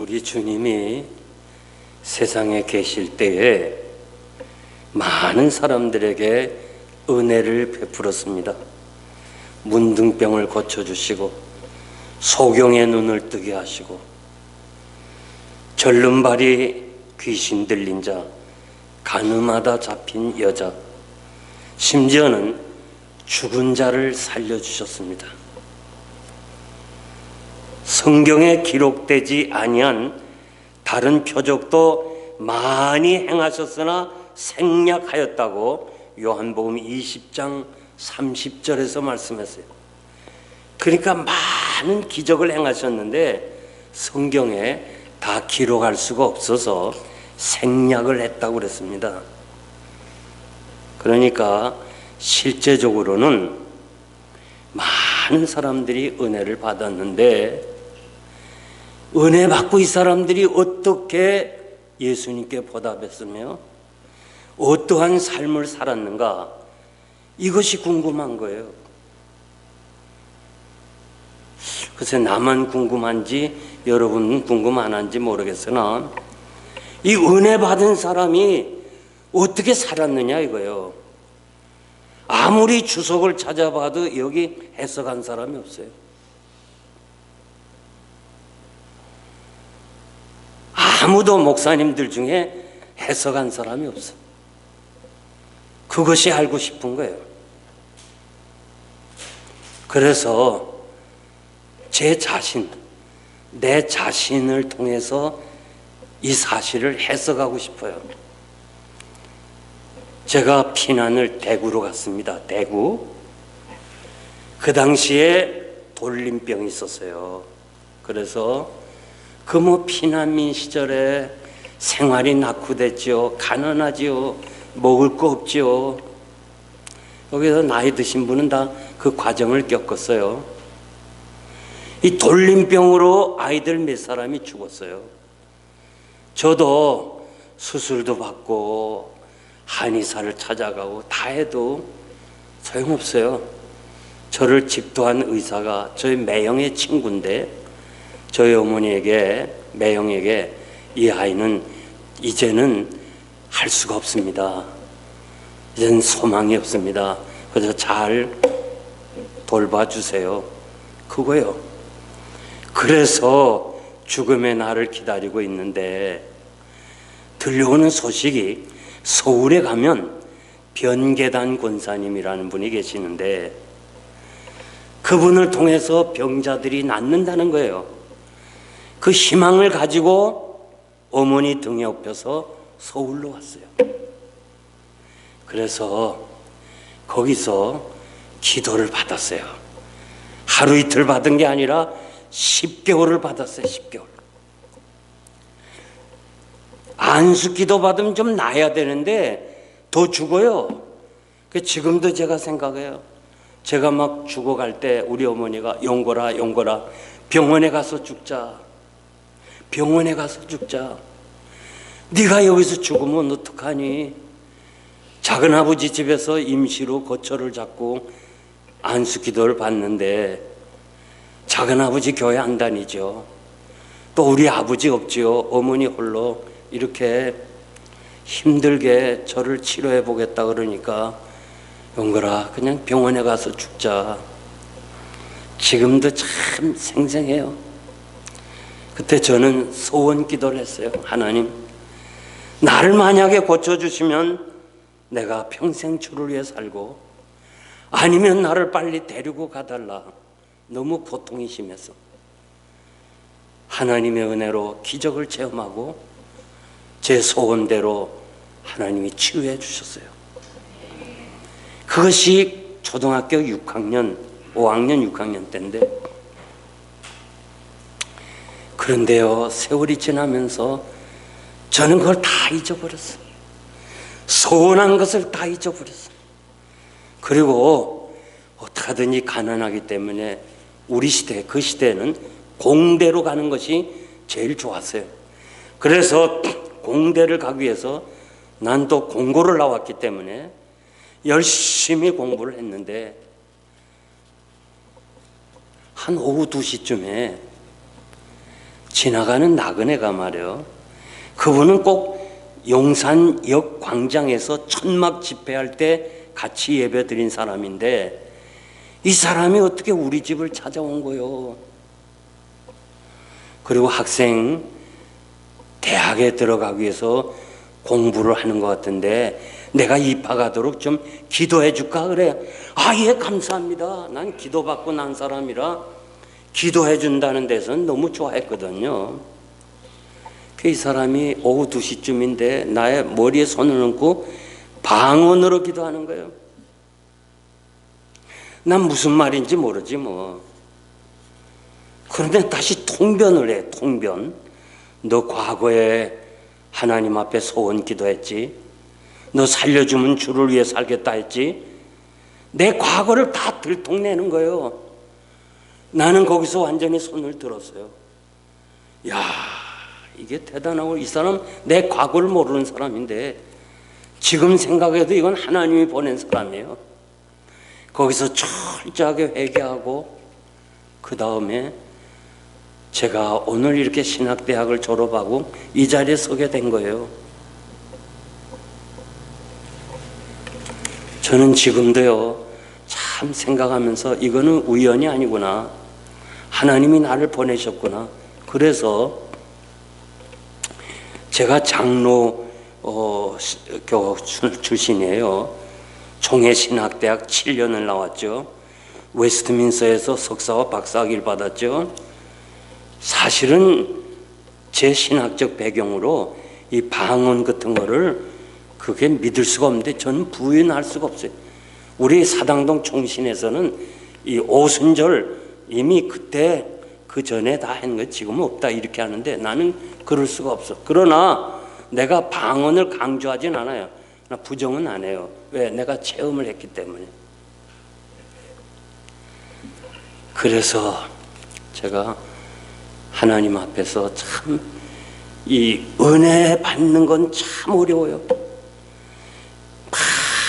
우리 주님이 세상에 계실 때에 많은 사람들에게 은혜를 베풀었습니다. 문둥병을 고쳐주시고 소경의 눈을 뜨게 하시고 절름발이 귀신 들린 자, 가늠하다 잡힌 여자, 심지어는 죽은 자를 살려주셨습니다. 성경에 기록되지 아니한 다른 표적도 많이 행하셨으나 생략하였다고 요한복음 20장 30절에서 말씀했어요. 그러니까 많은 기적을 행하셨는데 성경에 다 기록할 수가 없어서 생략을 했다고 그랬습니다. 그러니까 실제적으로는 많은 사람들이 은혜를 받았는데 은혜 받고 이 사람들이 어떻게 예수님께 보답했으며 어떠한 삶을 살았는가, 이것이 궁금한 거예요. 글쎄 나만 궁금한지 여러분은 궁금 안 한지 모르겠으나 이 은혜 받은 사람이 어떻게 살았느냐 이거예요. 아무리 주석을 찾아봐도 여기 해석한 사람이 없어요. 아무도 목사님들 중에 해석한 사람이 없어. 그것이 알고 싶은 거예요. 그래서 내 자신을 통해서 이 사실을 해석하고 싶어요. 제가 피난을 대구로 갔습니다. 대구. 그 당시에 돌림병이 있었어요. 그래서 피난민 시절에 생활이 낙후됐지요. 가난하지요. 먹을 거 없지요. 여기서 나이 드신 분은 다 그 과정을 겪었어요. 이 돌림병으로 아이들 몇 사람이 죽었어요. 저도 수술도 받고 한의사를 찾아가고 다 해도 소용없어요. 저를 집도한 의사가 저희 매형의 친구인데 저희 어머니에게, 매형에게 이 아이는 이제는 할 수가 없습니다. 이제는 소망이 없습니다. 그래서 잘 돌봐주세요. 그거요. 그래서 죽음의 날을 기다리고 있는데 들려오는 소식이 서울에 가면 변계단 권사님이라는 분이 계시는데 그분을 통해서 병자들이 낫는다는 거예요. 그 희망을 가지고 어머니 등에 업혀서 서울로 왔어요. 그래서 거기서 기도를 받았어요. 하루 이틀 받은 게 아니라 10개월을 받았어요. 10개월. 안수기도 받으면 좀 나아야 되는데 더 죽어요. 지금도 제가 생각해요. 제가 막 죽어갈 때 우리 어머니가 용거라 병원에 가서 죽자. 병원에 가서 죽자. 네가 여기서 죽으면 어떡하니? 작은아버지 집에서 임시로 거처를 잡고 안수기도를 받는데 작은아버지 교회 안 다니죠. 또 우리 아버지 없지요. 어머니 홀로 이렇게 힘들게 저를 치료해 보겠다 그러니까 용거라 그냥 병원에 가서 죽자. 지금도 참 생생해요. 그때 저는 소원 기도를 했어요. 하나님, 나를 만약에 고쳐주시면 내가 평생 주를 위해 살고 아니면 나를 빨리 데리고 가달라. 너무 고통이 심해서 하나님의 은혜로 기적을 체험하고 제 소원대로 하나님이 치유해 주셨어요. 그것이 초등학교 6학년, 5학년, 6학년 때인데 그런데요, 세월이 지나면서 저는 그걸 다 잊어버렸어요. 소원한 것을 다 잊어버렸어요. 그리고 어떡하든지 가난하기 때문에 우리 시대, 그 시대에는 공대로 가는 것이 제일 좋았어요. 그래서 공대를 가기 위해서 난 또 공고를 나왔기 때문에 열심히 공부를 했는데 한 오후 2시쯤에 지나가는 나그네가 말이요, 그분은 꼭 용산역 광장에서 천막 집회할 때 같이 예배 드린 사람인데 이 사람이 어떻게 우리 집을 찾아온 거요? 그리고 학생 대학에 들어가기 위해서 공부를 하는 것 같은데 내가 입학하도록 좀 기도해 줄까 그래. 아, 예, 감사합니다. 난 기도받고 난 사람이라 기도해 준다는 데서는 너무 좋아했거든요. 이 사람이 오후 2시쯤인데 나의 머리에 손을 얹고 방언으로 기도하는 거예요. 난 무슨 말인지 모르지 뭐. 그런데 다시 통변을 해. 통변. 너 과거에 하나님 앞에 소원 기도했지. 너 살려주면 주를 위해 살겠다 했지. 내 과거를 다 들통내는 거예요. 나는 거기서 완전히 손을 들었어요. 야, 이게 대단하고, 이 사람 내 과거를 모르는 사람인데 지금 생각해도 이건 하나님이 보낸 사람이에요. 거기서 철저하게 회개하고 그 다음에 제가 오늘 이렇게 신학대학을 졸업하고 이 자리에 서게 된 거예요. 저는 지금도요, 참 생각하면서 이거는 우연이 아니구나, 하나님이 나를 보내셨구나. 그래서 제가 장로 출신이에요. 총회신학대학 7년을 나왔죠. 웨스트민스터에서 석사와 박사학위를 받았죠. 사실은 제 신학적 배경으로 이 방언 같은 거를 그게 믿을 수가 없는데 저는 부인할 수가 없어요. 우리 사당동 총신에서는 이 오순절 이미 그때 그 전에 다 한 거 지금은 없다 이렇게 하는데 나는 그럴 수가 없어. 그러나 내가 방언을 강조하진 않아요. 나 부정은 안 해요. 왜? 내가 체험을 했기 때문에. 그래서 제가 하나님 앞에서 참 이 은혜 받는 건 참 어려워요.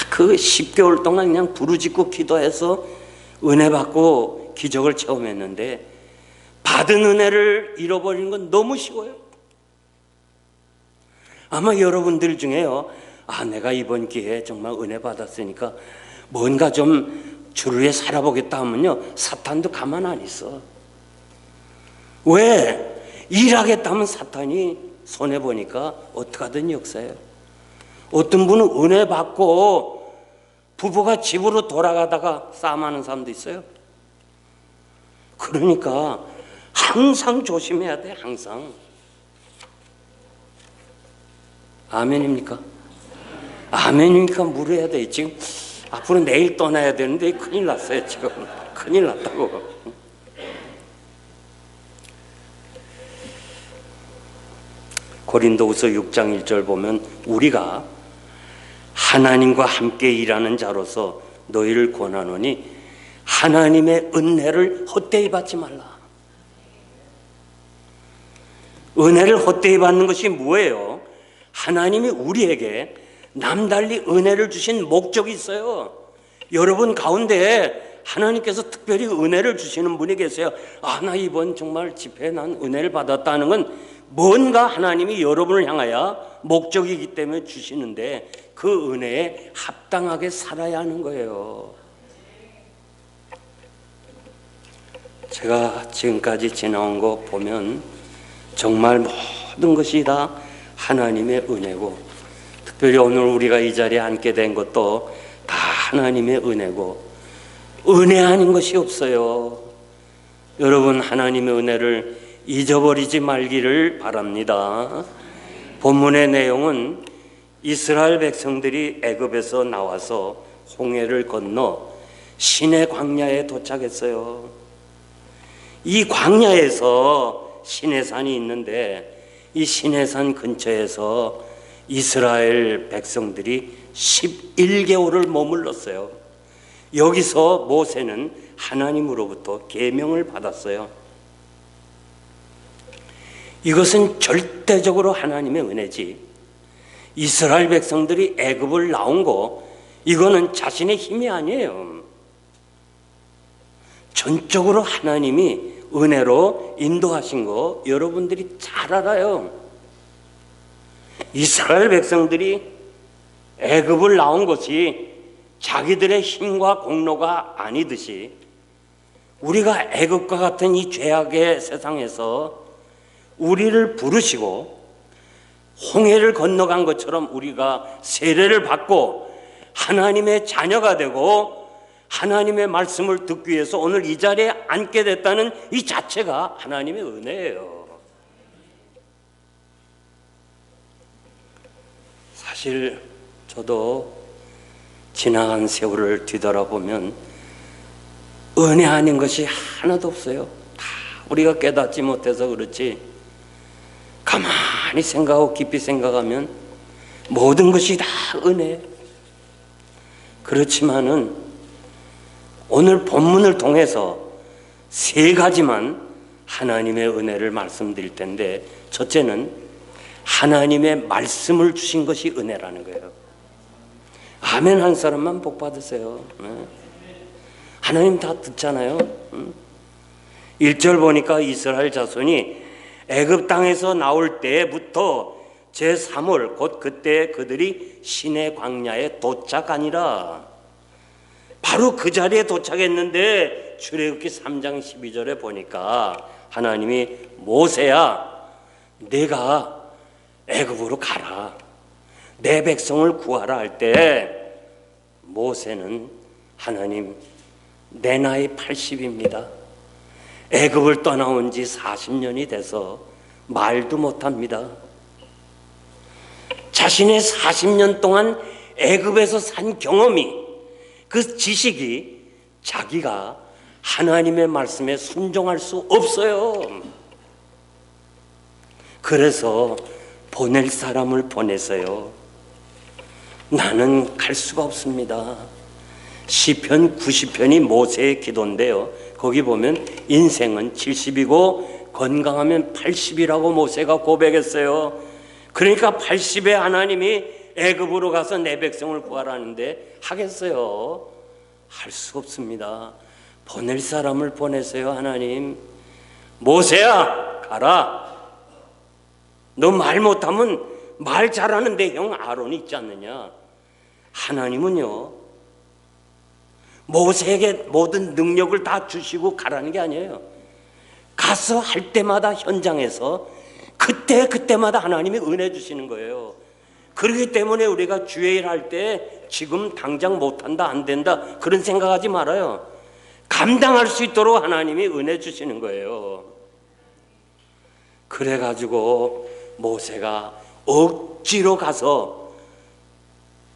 그 10개월 동안 그냥 부르짖고 기도해서 은혜 받고 기적을 체험했는데 받은 은혜를 잃어버리는 건 너무 쉬워요. 아마 여러분들 중에요, 아, 내가 이번 기회에 정말 은혜 받았으니까 뭔가 좀 주를 위해 살아보겠다 하면요, 사탄도 가만 안 있어. 왜? 일하겠다면 사탄이 손해보니까 어떡하든 역사예요. 어떤 분은 은혜 받고 부부가 집으로 돌아가다가 싸움하는 사람도 있어요. 그러니까 항상 조심해야 돼. 항상. 아멘입니까? 아멘이니까 물어야 돼. 지금 앞으로 내일 떠나야 되는데 큰일 났어요. 지금 큰일 났다고. 고린도후서 6장 1절 보면 우리가 하나님과 함께 일하는 자로서 너희를 권하노니 하나님의 은혜를 헛되이 받지 말라. 은혜를 헛되이 받는 것이 뭐예요? 하나님이 우리에게 남달리 은혜를 주신 목적이 있어요. 여러분 가운데 하나님께서 특별히 은혜를 주시는 분이 계세요. 아, 나 이번 정말 집회에 난 은혜를 받았다는 건 뭔가 하나님이 여러분을 향하여 목적이기 때문에 주시는데 그 은혜에 합당하게 살아야 하는 거예요. 제가 지금까지 지나온 거 보면 정말 모든 것이 다 하나님의 은혜고, 특별히 오늘 우리가 이 자리에 앉게 된 것도 다 하나님의 은혜고, 은혜 아닌 것이 없어요. 여러분, 하나님의 은혜를 잊어버리지 말기를 바랍니다. 본문의 내용은 이스라엘 백성들이 애굽에서 나와서 홍해를 건너 시내 광야에 도착했어요. 이 광야에서 시내산이 있는데 이 시내산 근처에서 이스라엘 백성들이 11개월을 머물렀어요. 여기서 모세는 하나님으로부터 계명을 받았어요. 이것은 절대적으로 하나님의 은혜지. 이스라엘 백성들이 애굽을 나온 거, 이거는 자신의 힘이 아니에요. 전적으로 하나님이 은혜로 인도하신 거 여러분들이 잘 알아요. 이스라엘 백성들이 애굽을 나온 것이 자기들의 힘과 공로가 아니듯이 우리가 애굽과 같은 이 죄악의 세상에서 우리를 부르시고 홍해를 건너간 것처럼 우리가 세례를 받고 하나님의 자녀가 되고 하나님의 말씀을 듣기 위해서 오늘 이 자리에 앉게 됐다는 이 자체가 하나님의 은혜예요. 사실 저도 지나간 세월을 뒤돌아보면 은혜 아닌 것이 하나도 없어요. 다 우리가 깨닫지 못해서 그렇지, 가만히 생각하고 깊이 생각하면 모든 것이 다 은혜. 그렇지만은 오늘 본문을 통해서 세 가지만 하나님의 은혜를 말씀드릴 텐데, 첫째는 하나님의 말씀을 주신 것이 은혜라는 거예요. 아멘 한 사람만 복 받으세요. 하나님 다 듣잖아요. 1절 보니까 이스라엘 자손이 애굽 땅에서 나올 때부터 제3월 곧 그때 그들이 시내 광야에 도착하니라. 바로 그 자리에 도착했는데 출애굽기 3장 12절에 보니까 하나님이 모세야 내가 애굽으로 가라, 내 백성을 구하라 할 때 모세는 하나님 내 나이 80입니다. 애굽을 떠나온 지 40년이 돼서 말도 못합니다. 자신의 40년 동안 애굽에서 산 경험이, 그 지식이 자기가 하나님의 말씀에 순종할 수 없어요. 그래서 보낼 사람을 보내서요, 나는 갈 수가 없습니다. 시편 90편이 모세의 기도인데요, 거기 보면 인생은 70이고 건강하면 80이라고 모세가 고백했어요. 그러니까 80에 하나님이 애굽으로 가서 내 백성을 구하라는데 하겠어요? 할 수 없습니다. 보낼 사람을 보내세요. 하나님, 모세야 가라. 너 말 못하면 말 잘하는데 형 아론이 있지 않느냐. 하나님은요 모세에게 모든 능력을 다 주시고 가라는 게 아니에요. 가서 할 때마다 현장에서 그때마다 하나님이 은혜 주시는 거예요. 그렇기 때문에 우리가 주의 일 할 때 지금 당장 못한다, 안 된다 그런 생각하지 말아요. 감당할 수 있도록 하나님이 은혜 주시는 거예요. 그래가지고 모세가 억지로 가서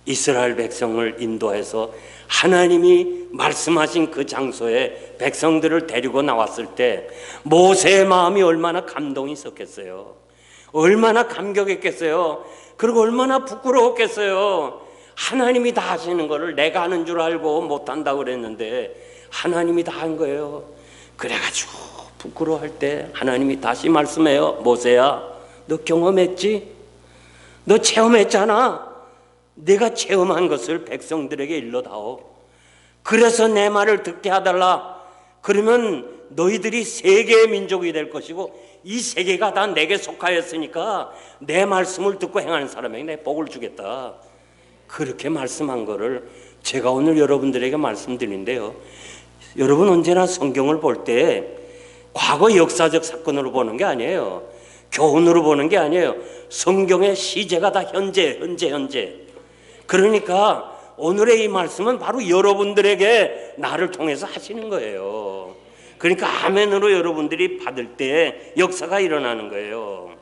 이스라엘 백성을 인도해서 하나님이 말씀하신 그 장소에 백성들을 데리고 나왔을 때 모세의 마음이 얼마나 감동이 있었겠어요. 얼마나 감격했겠어요. 그리고 얼마나 부끄러웠겠어요. 하나님이 다 하시는 거를 내가 하는 줄 알고 못한다고 그랬는데 하나님이 다 한 거예요. 그래가지고 부끄러워할 때 하나님이 다시 말씀해요. 모세야, 너 경험했지? 너 체험했잖아. 내가 체험한 것을 백성들에게 일러다오. 그래서 내 말을 듣게 하달라. 그러면 너희들이 세계의 민족이 될 것이고 이 세계가 다 내게 속하였으니까 내 말씀을 듣고 행하는 사람에게 내 복을 주겠다. 그렇게 말씀한 거를 제가 오늘 여러분들에게 말씀드리는데요, 여러분 언제나 성경을 볼 때 과거 역사적 사건으로 보는 게 아니에요. 교훈으로 보는 게 아니에요. 성경의 시제가 다 현재. 그러니까 오늘의 이 말씀은 바로 여러분들에게 나를 통해서 하시는 거예요. 그러니까 아멘으로 여러분들이 받을 때 역사가 일어나는 거예요.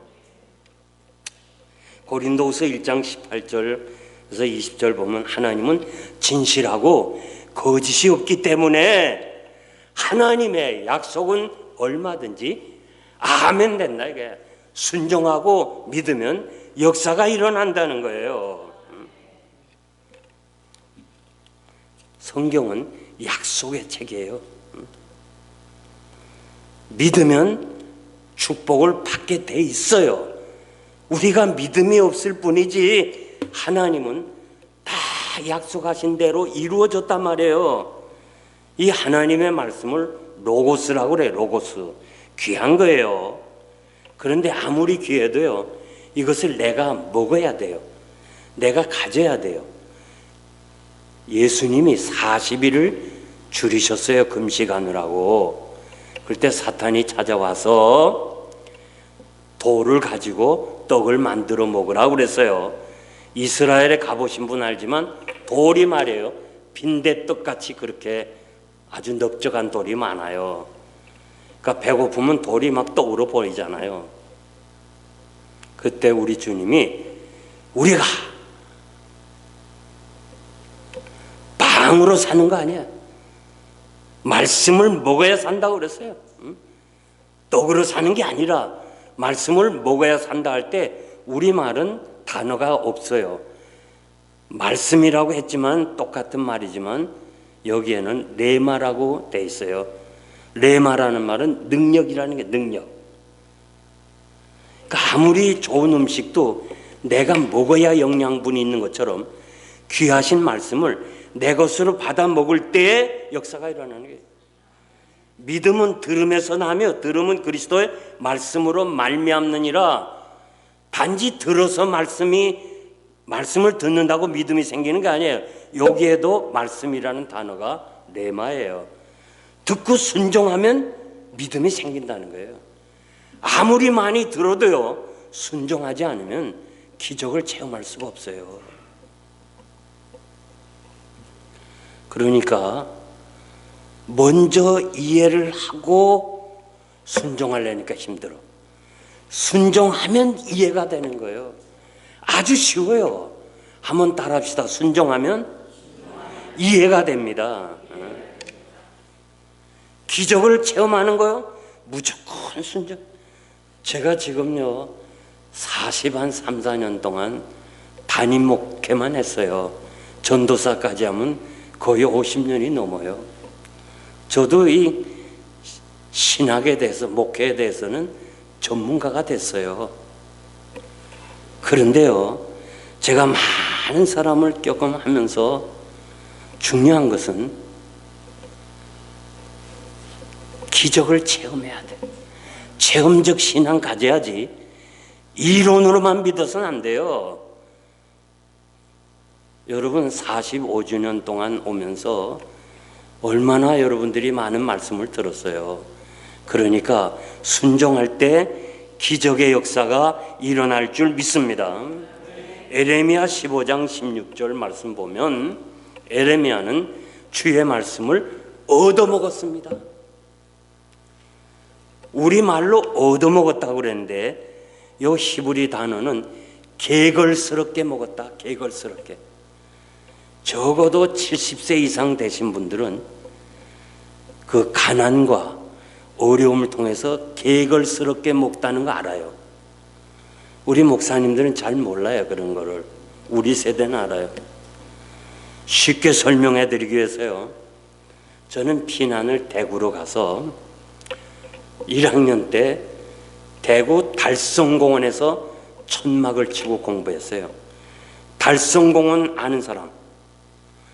고린도후서 1장 18절에서 20절 보면 하나님은 진실하고 거짓이 없기 때문에 하나님의 약속은 얼마든지 아멘 된다. 이게 순종하고 믿으면 역사가 일어난다는 거예요. 성경은 약속의 책이에요. 믿으면 축복을 받게 돼 있어요. 우리가 믿음이 없을 뿐이지 하나님은 다 약속하신 대로 이루어졌단 말이에요. 이 하나님의 말씀을 로고스라고 그래. 로고스. 귀한 거예요. 그런데 아무리 귀해도요, 이것을 내가 먹어야 돼요. 내가 가져야 돼요. 예수님이 40일을 줄이셨어요. 금식하느라고. 그때 사탄이 찾아와서 돌을 가지고 떡을 만들어 먹으라고 그랬어요. 이스라엘에 가보신 분 알지만 돌이 말이에요, 빈대떡같이 그렇게 아주 넓적한 돌이 많아요. 그러니까 배고프면 돌이 막 떡으로 보이잖아요. 그때 우리 주님이 우리가 빵으로 사는 거 아니야. 말씀을 먹어야 산다고 그랬어요. 떡으로 사는 게 아니라 말씀을 먹어야 산다 할 때 우리말은 단어가 없어요. 말씀이라고 했지만 똑같은 말이지만 여기에는 레마라고 돼 있어요. 레마라는 말은 능력이라는 게 능력. 그러니까 아무리 좋은 음식도 내가 먹어야 영양분이 있는 것처럼 귀하신 말씀을 내 것으로 받아 먹을 때에 역사가 일어나는 거예요. 믿음은 들음에서 나며 들음은 그리스도의 말씀으로 말미암느니라. 단지 들어서 말씀을 듣는다고 믿음이 생기는 게 아니에요. 여기에도 말씀이라는 단어가 레마예요. 듣고 순종하면 믿음이 생긴다는 거예요. 아무리 많이 들어도요, 순종하지 않으면 기적을 체험할 수가 없어요. 그러니까 먼저 이해를 하고 순종하려니까 힘들어. 순종하면 이해가 되는 거예요. 아주 쉬워요. 한번 따라합시다. 순종하면 이해가 됩니다. 기적을 체험하는 거요, 무조건 순종. 제가 지금요 3, 4년 동안 담임 목회만 했어요. 전도사까지 하면 거의 50년이 넘어요. 저도 이 신학에 대해서, 목회에 대해서는 전문가가 됐어요. 그런데요, 제가 많은 사람을 경험하면서 중요한 것은 기적을 체험해야 돼. 체험적 신앙 가져야지 이론으로만 믿어서는 안 돼요. 여러분 45주년 동안 오면서 얼마나 여러분들이 많은 말씀을 들었어요. 그러니까 순종할 때 기적의 역사가 일어날 줄 믿습니다. 에레미야 15장 16절 말씀 보면 에레미야는 주의 말씀을 얻어먹었습니다. 우리말로 얻어먹었다고 그랬는데 이 히브리 단어는 개걸스럽게 먹었다. 개걸스럽게. 적어도 70세 이상 되신 분들은 그 가난과 어려움을 통해서 개걸스럽게 먹다는 거 알아요. 우리 목사님들은 잘 몰라요. 그런 거를. 우리 세대는 알아요. 쉽게 설명해 드리기 위해서요, 저는 피난을 대구로 가서 1학년 때 대구 달성공원에서 천막을 치고 공부했어요. 달성공원 아는 사람?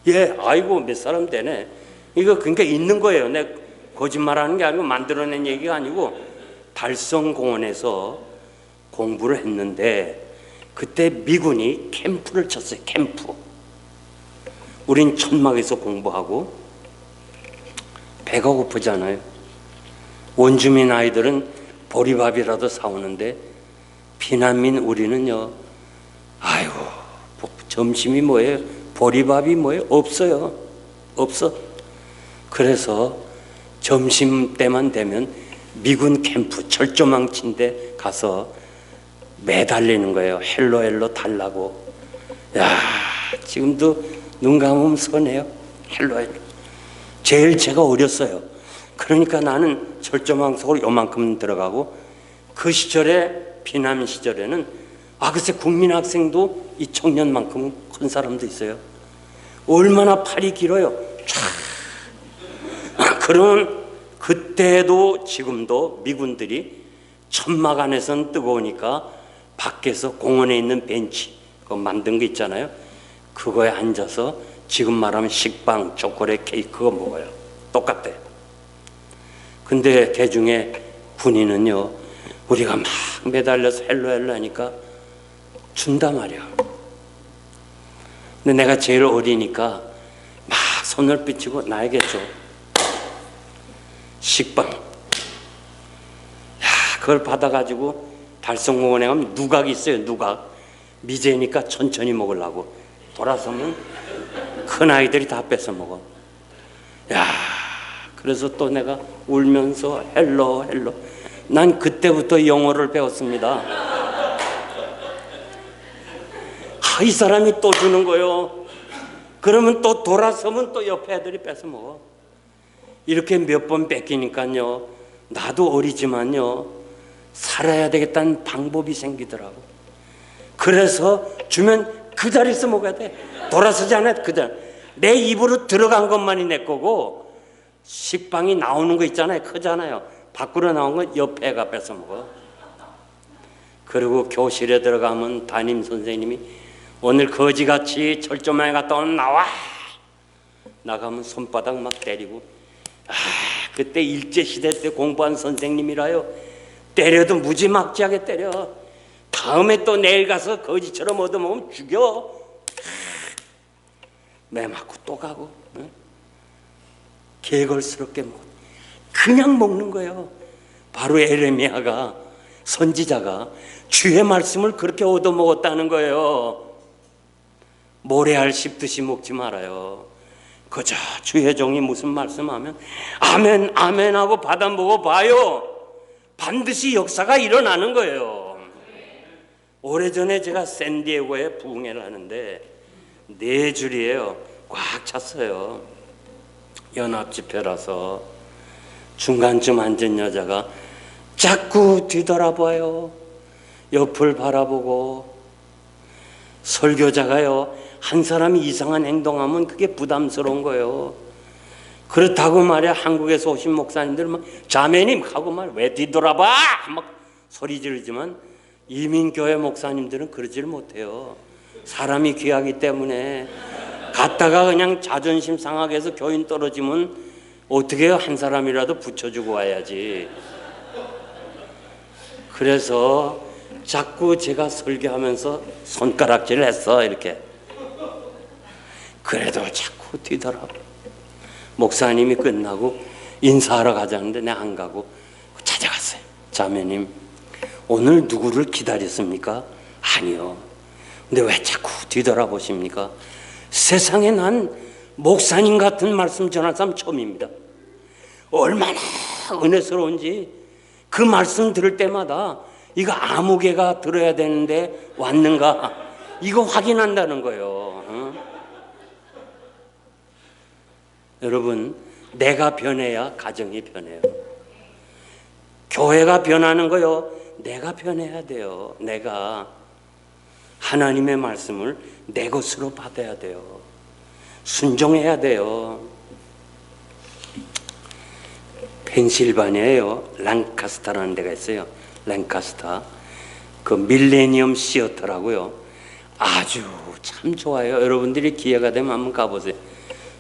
예, 아이고 몇 사람 되네. 이거 그러니까 있는 거예요. 내 거짓말하는 게 아니고 만들어낸 얘기가 아니고 달성공원에서 공부를 했는데 그때 미군이 캠프를 쳤어요. 캠프. 우린 천막에서 공부하고 배가 고프잖아요. 원주민 아이들은 보리밥이라도 사오는데 피난민 우리는요, 아이고 점심이 뭐예요? 보리밥이 뭐예요? 없어요. 없어. 그래서 점심 때만 되면 미군 캠프 철조망치인데 가서 매달리는 거예요. 헬로 헬로 달라고. 야, 지금도 눈 감으면 선해요. 헬로 헬로. 제일 제가 어렸어요. 그러니까 나는 철조망 속으로 요만큼 들어가고, 그 시절에 피난 시절에는 글쎄 국민학생도 이 청년만큼 큰 사람도 있어요. 얼마나 팔이 길어요. 그러면 그때도 지금도 미군들이 천막 안에서는 뜨거우니까 밖에서 공원에 있는 벤치 그거 만든 거 있잖아요. 그거에 앉아서 지금 말하면 식빵, 초콜릿, 케이크 그거 먹어요. 똑같아요. 근데 그 중에 군인은요, 우리가 막 매달려서 헬로 하니까 준단 말이야. 근데 내가 제일 어리니까 막 손을 삐치고 나에게 줘. 식빵. 야, 그걸 받아가지고 달성공원에 가면 누각이 있어요. 누각. 미제니까 천천히 먹으려고 돌아서면 큰 아이들이 다 뺏어 먹어. 야, 그래서 또 내가 울면서 헬로. 난 그때부터 영어를 배웠습니다. 이 사람이 또 주는 거요. 그러면 또 돌아서면 또 옆에 애들이 뺏어 먹어. 이렇게 몇 번 뺏기니까요, 나도 어리지만요, 살아야 되겠다는 방법이 생기더라고. 그래서 주면 그 자리에서 먹어야 돼. 돌아서지 않아야 돼. 그 자리. 내 입으로 들어간 것만이 내 거고, 식빵이 나오는 거 있잖아요. 크잖아요. 밖으로 나온 건 옆에 애가 뺏어 먹어. 그리고 교실에 들어가면 담임 선생님이 오늘 거지같이 철조망에 갔다 오면 나와. 나가면 손바닥 막 때리고. 그때 일제시대 때 공부한 선생님이라요, 때려도 무지막지하게 때려. 다음에 또 내일 가서 거지처럼 얻어먹으면 죽여. 매 맞고 또 가고. 개걸스럽게 먹어. 그냥 먹는 거예요. 바로 에레미야가, 선지자가 주의 말씀을 그렇게 얻어먹었다는 거예요. 모래알 씹듯이 먹지 말아요. 그저 주의 종이 무슨 말씀하면 아멘 아멘 하고 받아보고 봐요. 반드시 역사가 일어나는 거예요. 오래전에 제가 샌디에고에 부흥회를 하는데 4줄이에요. 꽉 찼어요. 연합집회라서 중간쯤 앉은 여자가 자꾸 뒤돌아봐요. 옆을 바라보고. 설교자가요, 한 사람이 이상한 행동하면 그게 부담스러운 거예요. 그렇다고 말이야, 한국에서 오신 목사님들은 막 자매님 하고 말 왜 뒤돌아봐 막 소리 지르지만 이민교회 목사님들은 그러질 못해요. 사람이 귀하기 때문에. 갔다가 그냥 자존심 상하게 해서 교인 떨어지면 어떻게 해요? 한 사람이라도 붙여주고 와야지. 그래서 자꾸 제가 설교하면서 손가락질을 했어. 이렇게. 그래도 자꾸 뒤돌아봐. 목사님이 끝나고 인사하러 가자는데 내가 안 가고 찾아갔어요. 자매님, 오늘 누구를 기다렸습니까? 아니요. 근데 왜 자꾸 뒤돌아보십니까? 세상에 난 목사님 같은 말씀 전할 사람 처음입니다. 얼마나 은혜스러운지 그 말씀 들을 때마다 이거 아무 개가 들어야 되는데 왔는가 이거 확인한다는 거예요. 여러분, 내가 변해야 가정이 변해요. 교회가 변하는 거요, 내가 변해야 돼요. 내가 하나님의 말씀을 내 것으로 받아야 돼요. 순종해야 돼요. 펜실바니아에요, 랑카스타라는 데가 있어요. 랑카스타. 그 밀레니엄 시어터라고요. 아주 참 좋아요. 여러분들이 기회가 되면 한번 가보세요.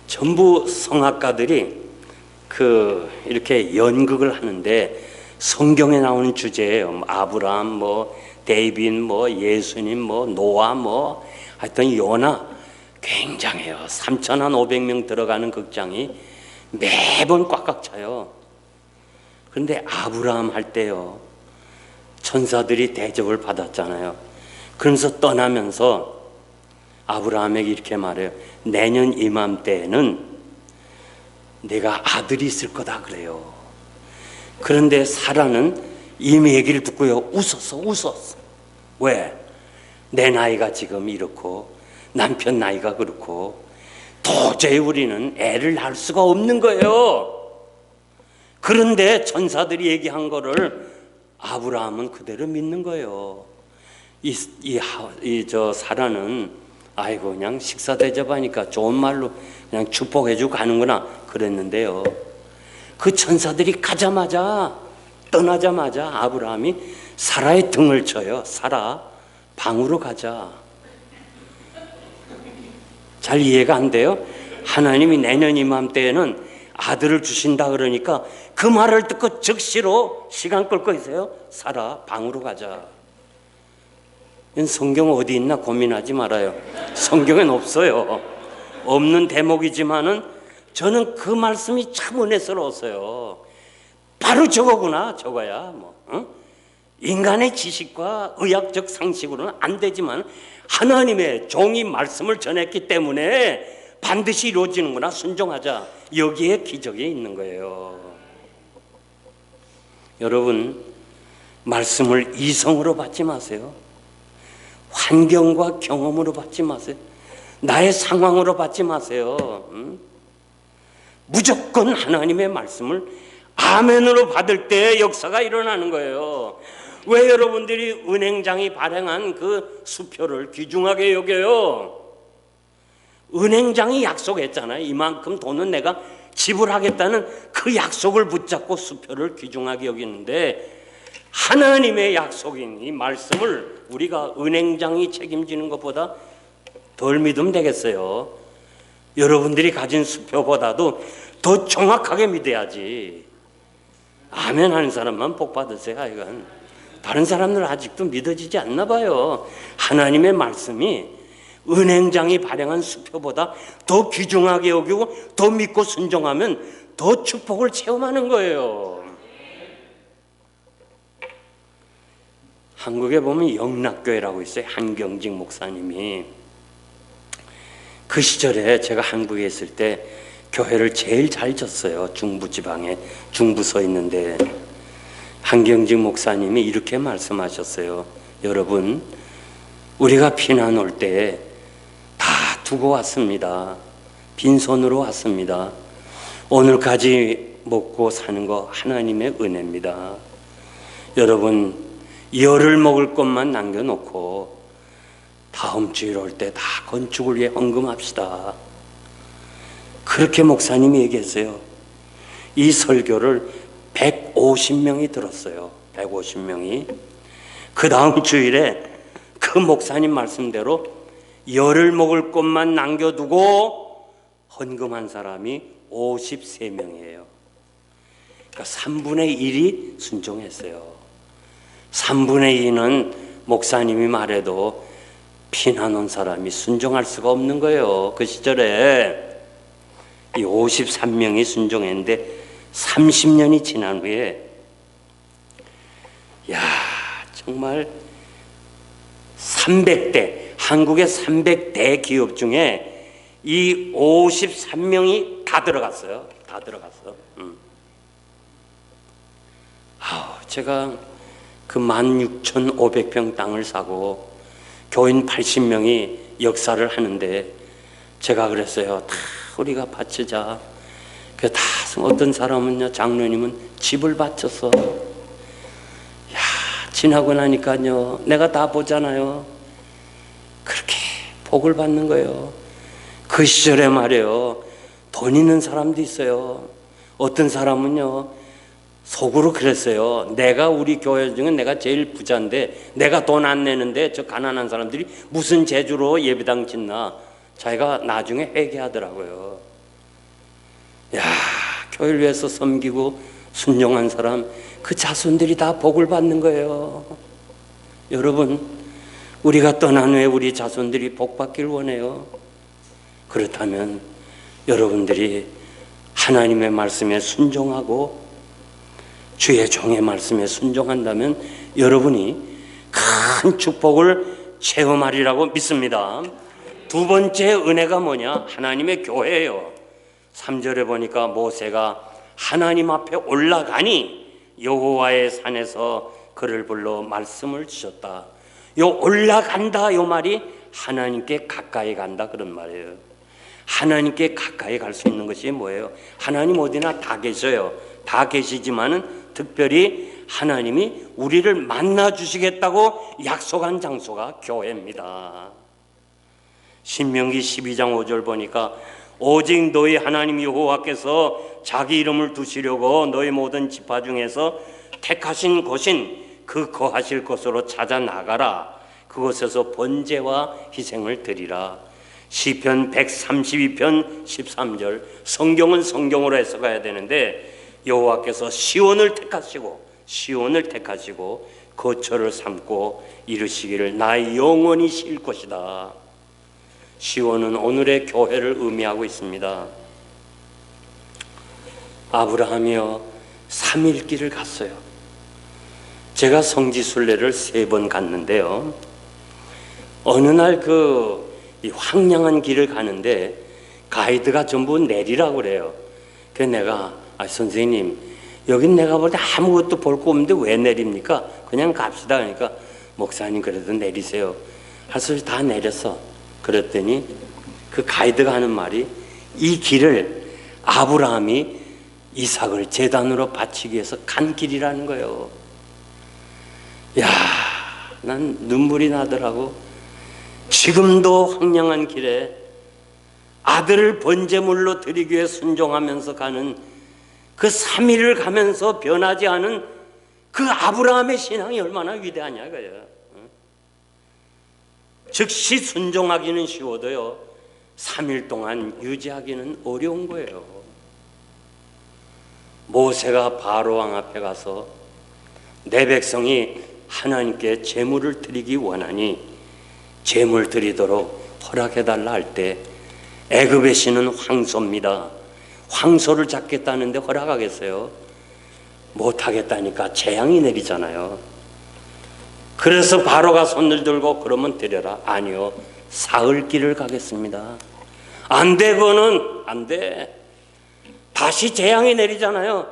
전부 성악가들이 이렇게 연극을 하는데 성경에 나오는 주제예요. 아브라함, 데이빗, 예수님, 노아, 하여튼 요나. 굉장해요. 3,500명 들어가는 극장이 매번 꽉꽉 차요. 그런데 아브라함 할 때요, 천사들이 대접을 받았잖아요. 그러면서 떠나면서 아브라함에게 이렇게 말해요. 내년 이맘때에는 내가 아들이 있을 거다 그래요. 그런데 사라는 이 얘기를 듣고요, 웃었어. 왜? 내 나이가 지금 이렇고 남편 나이가 그렇고 도저히 우리는 애를 낳을 수가 없는 거예요. 그런데 천사들이 얘기한 거를 아브라함은 그대로 믿는 거예요. 저 사라는 아이고 그냥 식사 대접하니까 좋은 말로 그냥 축복해주고 가는구나 그랬는데요. 그 천사들이 떠나자마자 아브라함이 사라의 등을 쳐요. 사라, 방으로 가자. 잘 이해가 안 돼요? 하나님이 내년 이맘때에는 아들을 주신다 그러니까 그 말을 듣고 즉시로 시간 끌고 있어요. 살아, 방으로 가자. 성경 어디 있나 고민하지 말아요. 성경엔 없어요. 없는 대목이지만은 저는 그 말씀이 참 은혜스러웠어요. 바로 저거구나. 저거야 뭐. 인간의 지식과 의학적 상식으로는 안 되지만 하나님의 종이 말씀을 전했기 때문에 반드시 이루어지는구나. 순종하자. 여기에 기적이 있는 거예요. 여러분, 말씀을 이성으로 받지 마세요. 환경과 경험으로 받지 마세요. 나의 상황으로 받지 마세요. 무조건 하나님의 말씀을 아멘으로 받을 때 역사가 일어나는 거예요. 왜 여러분들이 은행장이 발행한 그 수표를 귀중하게 여겨요? 은행장이 약속했잖아요. 이만큼 돈은 내가 지불하겠다는 그 약속을 붙잡고 수표를 귀중하게 여기는데, 하나님의 약속인 이 말씀을 우리가 은행장이 책임지는 것보다 덜 믿으면 되겠어요? 여러분들이 가진 수표보다도 더 정확하게 믿어야지. 아멘 하는 사람만 복 받으세요. 이건 다른 사람들은 아직도 믿어지지 않나 봐요. 하나님의 말씀이 은행장이 발행한 수표보다 더 귀중하게 여기고 더 믿고 순종하면 더 축복을 체험하는 거예요. 한국에 보면 영락교회라고 있어요. 한경직 목사님이. 그 시절에 제가 한국에 있을 때 교회를 제일 잘 졌어요. 중부지방에 중부서 있는데 한경직 목사님이 이렇게 말씀하셨어요. 여러분, 우리가 피난 올 때 다 두고 왔습니다. 빈손으로 왔습니다. 오늘까지 먹고 사는 거 하나님의 은혜입니다. 여러분, 열을 먹을 것만 남겨놓고 다음 주일 올 때 다 건축을 위해 헌금합시다. 그렇게 목사님이 얘기했어요. 이 설교를 150명이 들었어요. 150명이. 그 다음 주일에 그 목사님 말씀대로 열을 먹을 것만 남겨두고 헌금한 사람이 53명이에요. 그러니까 3분의 1이 순종했어요. 3분의 2는 목사님이 말해도 피난 온 사람이 순종할 수가 없는 거예요. 그 시절에 이 53명이 순종했는데 30년이 지난 후에 정말 300대, 한국의 300대 기업 중에 이 53명이 다 들어갔어요. 다 들어갔어. 제가 그 16,500평 땅을 사고 교인 80명이 역사를 하는데 제가 그랬어요. 다 우리가 바치자. 그 다 어떤 사람은요, 장로님은 집을 바쳤어. 지나고 나니까요, 내가 다 보잖아요. 그렇게 복을 받는 거예요. 그 시절에 말이에요, 돈 있는 사람도 있어요. 어떤 사람은요, 속으로 그랬어요. 내가 우리 교회 중에 내가 제일 부자인데 내가 돈 안 내는데 저 가난한 사람들이 무슨 재주로 예배당 짓나. 자기가 나중에 회개하더라고요. 교회를 위해서 섬기고 순종한 사람, 그 자손들이 다 복을 받는 거예요. 여러분, 우리가 떠난 후에 우리 자손들이 복 받길 원해요. 그렇다면 여러분들이 하나님의 말씀에 순종하고 주의 종의 말씀에 순종한다면 여러분이 큰 축복을 체험하리라고 믿습니다. 두 번째 은혜가 뭐냐? 하나님의 교회예요. 3절에 보니까 모세가 하나님 앞에 올라가니 여호와의 산에서 그를 불러 말씀을 주셨다. 요 올라간다 요 말이 하나님께 가까이 간다 그런 말이에요. 하나님께 가까이 갈 수 있는 것이 뭐예요? 하나님 어디나 다 계셔요. 다 계시지만은 특별히 하나님이 우리를 만나 주시겠다고 약속한 장소가 교회입니다. 신명기 12장 5절 보니까 오직 너희 하나님 여호와께서 자기 이름을 두시려고 너희 모든 지파 중에서 택하신 곳인 그 거하실 곳으로 찾아 나가라. 그곳에서 번제와 희생을 드리라. 시편 132편 13절, 성경은 성경으로 해석해야 되는데 여호와께서 시온을 택하시고 거처를 삼고 이르시기를 나의 영원히 쉴 것이다. 시온은 오늘의 교회를 의미하고 있습니다. 아브라함이요 3일 길을 갔어요. 제가 성지순례를 3번 갔는데요, 어느 날 이 황량한 길을 가는데 가이드가 전부 내리라고 그래요. 그래서 내가 선생님, 여긴 내가 볼 때 아무것도 볼 거 없는데 왜 내립니까? 그냥 갑시다. 그러니까 목사님 그래도 내리세요. 할 수 없이 다 내렸어. 그랬더니 그 가이드가 하는 말이, 이 길을 아브라함이 이삭을 제단으로 바치기 위해서 간 길이라는 거예요. 야, 난 눈물이 나더라고. 지금도 황량한 길에 아들을 번제물로 드리기 위해 순종하면서 가는 그 3일을 가면서 변하지 않은 그 아브라함의 신앙이 얼마나 위대하냐 이거예요. 즉시 순종하기는 쉬워도요 3일 동안 유지하기는 어려운 거예요. 모세가 바로 왕 앞에 가서 내 백성이 하나님께 제물을 드리기 원하니 제물 드리도록 허락해달라 할 때, 애굽의 신은 황소입니다. 황소를 잡겠다는데 허락하겠어요? 못하겠다니까 재앙이 내리잖아요. 그래서 바로가 손을 들고 그러면 드려라. 아니요, 사흘 길을 가겠습니다. 안 돼, 그거는 안 돼. 다시 재앙이 내리잖아요.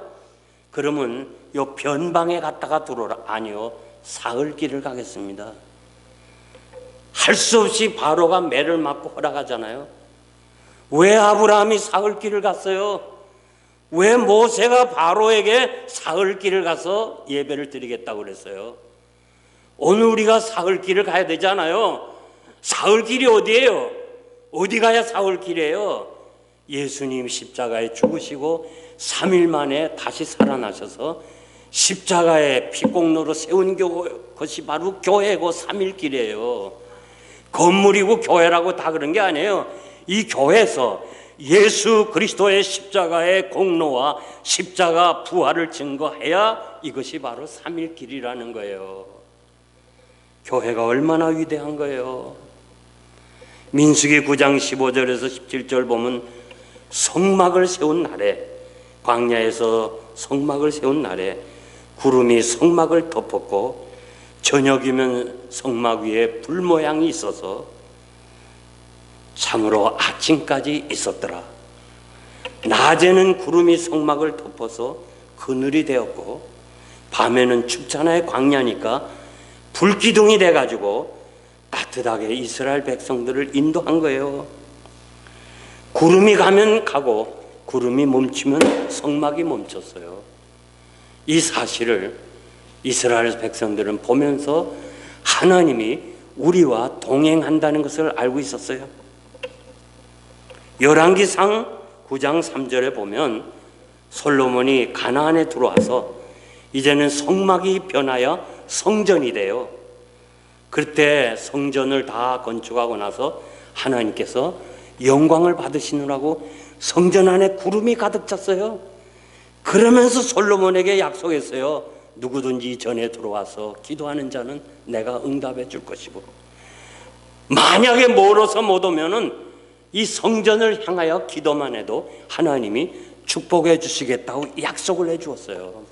그러면 요 변방에 갔다가 들어오라. 아니요, 사흘 길을 가겠습니다. 할 수 없이 바로가 매를 맞고 허락하잖아요. 왜 아브라함이 사흘 길을 갔어요? 왜 모세가 바로에게 사흘 길을 가서 예배를 드리겠다고 그랬어요? 오늘 우리가 사흘 길을 가야 되잖아요. 사흘 길이 어디예요? 어디 가야 사흘 길이에요? 예수님 십자가에 죽으시고 3일 만에 다시 살아나셔서 십자가에 피공로로 세운 것이 바로 교회고 3일 길이에요. 건물이고 교회라고 다 그런 게 아니에요. 이 교회에서 예수 그리스도의 십자가의 공로와 십자가 부활을 증거해야 이것이 바로 3일 길이라는 거예요. 교회가 얼마나 위대한 거예요. 민수기 9장 15절에서 17절 보면 성막을 세운 날에, 광야에서 성막을 세운 날에 구름이 성막을 덮었고 저녁이면 성막 위에 불 모양이 있어서 참으로 아침까지 있었더라. 낮에는 구름이 성막을 덮어서 그늘이 되었고 밤에는 춥잖아요. 광야니까 불기둥이 돼가지고 따뜻하게 이스라엘 백성들을 인도한 거예요. 구름이 가면 가고 구름이 멈추면 성막이 멈췄어요. 이 사실을 이스라엘 백성들은 보면서 하나님이 우리와 동행한다는 것을 알고 있었어요. 열왕기상 9장 3절에 보면 솔로몬이 가나안에 들어와서 이제는 성막이 변하여 성전이 돼요. 그때 성전을 다 건축하고 나서 하나님께서 영광을 받으시느라고 성전 안에 구름이 가득 찼어요. 그러면서 솔로몬에게 약속했어요. 누구든지 전에 들어와서 기도하는 자는 내가 응답해 줄 것이고, 만약에 멀어서 못 오면은 이 성전을 향하여 기도만 해도 하나님이 축복해 주시겠다고 약속을 해 주었어요.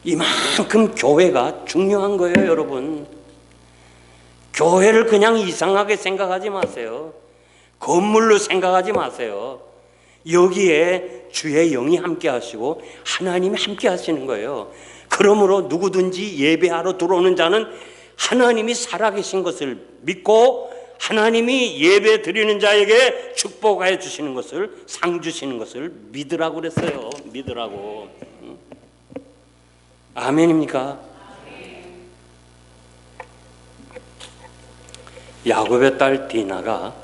이만큼 교회가 중요한 거예요, 여러분. 교회를 그냥 이상하게 생각하지 마세요. 건물로 생각하지 마세요. 여기에 주의 영이 함께 하시고 하나님이 함께 하시는 거예요. 그러므로 누구든지 예배하러 들어오는 자는 하나님이 살아계신 것을 믿고 하나님이 예배 드리는 자에게 축복해 주시는 것을, 상 주시는 것을 믿으라고 그랬어요. 믿으라고. 아멘입니까? 야곱의 딸 디나가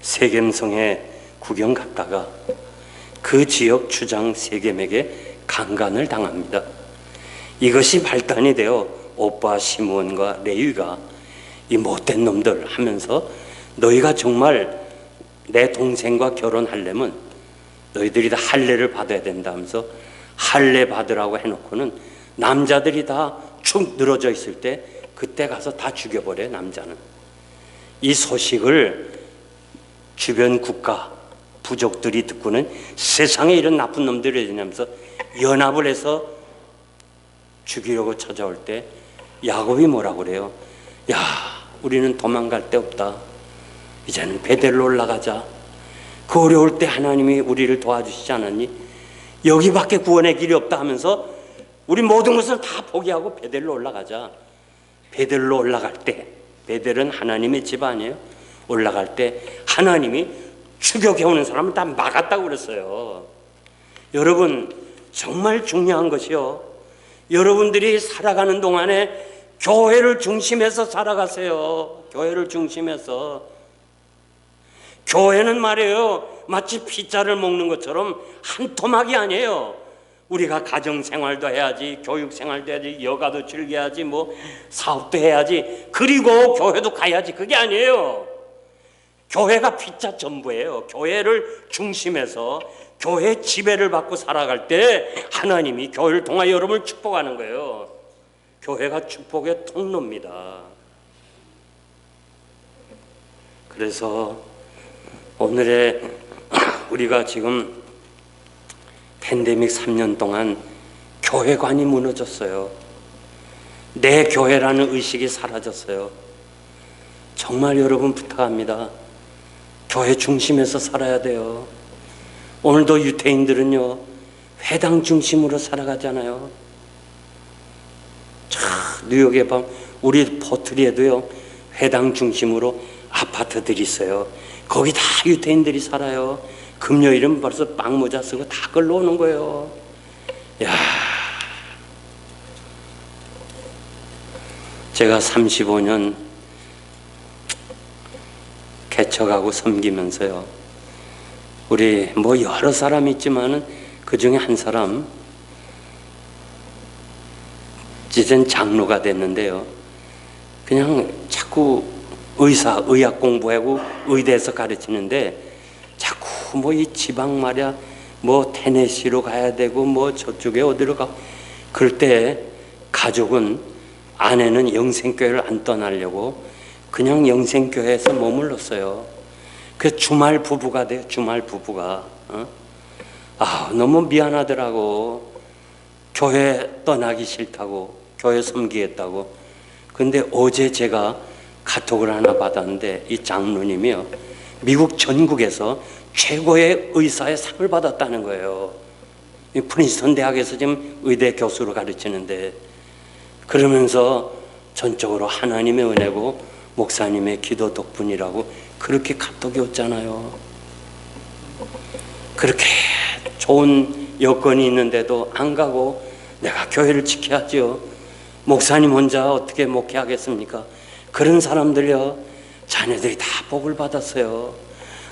세겜성에 구경 갔다가 그 지역 주장 세겜에게 강간을 당합니다. 이것이 발단이 되어 오빠 시므온과 레위가 이 못된 놈들 하면서 너희가 정말 내 동생과 결혼하려면 너희들이 다 할례를 받아야 된다면서 할례 받으라고 해놓고는 남자들이 다 축 늘어져 있을 때 그때 가서 다 죽여버려요. 남자는. 이 소식을 주변 국가 부족들이 듣고는 세상에 이런 나쁜 놈들이 되냐면서 연합을 해서 죽이려고 찾아올 때 야곱이 뭐라고 그래요? 야, 우리는 도망갈 데 없다. 이제는 베델로 올라가자. 그 어려울 때 하나님이 우리를 도와주시지 않았니? 여기밖에 구원의 길이 없다 하면서 우리 모든 것을 다 포기하고 베델로 올라가자. 베델로 올라갈 때, 베델은 하나님의 집 아니에요? 올라갈 때 하나님이 추격해오는 사람을 다 막았다고 그랬어요. 여러분, 정말 중요한 것이요, 여러분들이 살아가는 동안에 교회를 중심해서 살아가세요. 교회를 중심해서. 교회는 말이에요, 마치 피자를 먹는 것처럼 한 토막이 아니에요. 우리가 가정생활도 해야지, 교육생활도 해야지, 여가도 즐겨야지, 뭐 사업도 해야지, 그리고 교회도 가야지. 그게 아니에요. 교회가 피자 전부예요. 교회를 중심해서 교회 지배를 받고 살아갈 때 하나님이 교회를 통하여 여러분을 축복하는 거예요. 교회가 축복의 통로입니다. 그래서 오늘의 우리가 지금 팬데믹 3년 동안 교회관이 무너졌어요. 내 교회라는 의식이 사라졌어요. 정말 여러분 부탁합니다. 교회 중심에서 살아야 돼요. 오늘도 유태인들은요, 회당 중심으로 살아가잖아요. 뉴욕에 보면 우리 포트리에도요, 회당 중심으로 아파트들이 있어요. 거기 다 유태인들이 살아요. 금요일은 벌써 빵 모자 쓰고 다 걸러 오는 거예요. 야, 제가 35년 개척하고 섬기면서요, 우리 뭐 여러 사람이 있지만은 그 중에 한 사람, 이젠 장로가 됐는데요, 그냥 자꾸 의학 공부하고 의대에서 가르치는데 자꾸 뭐 이 지방 말이야, 뭐 테네시로 가야 되고 뭐 저쪽에 어디로 가. 그럴 때 가족은, 아내는 영생교회를 안 떠나려고 그냥 영생교회에서 머물렀어요. 그래서 주말 부부가 돼요. 주말 부부가. 너무 미안하더라고. 교회 떠나기 싫다고, 교회 섬기겠다고. 근데 어제 제가 카톡을 하나 받았는데 이 장로님이요, 미국 전국에서 최고의 의사의 상을 받았다는 거예요. 프린스턴 대학에서 지금 의대 교수로 가르치는데, 그러면서 전적으로 하나님의 은혜고 목사님의 기도 덕분이라고 그렇게 카톡이 왔잖아요. 그렇게 좋은 여건이 있는데도 안 가고 내가 교회를 지켜야죠. 목사님 혼자 어떻게 목회하겠습니까? 그런 사람들요, 자녀들이 다 복을 받았어요.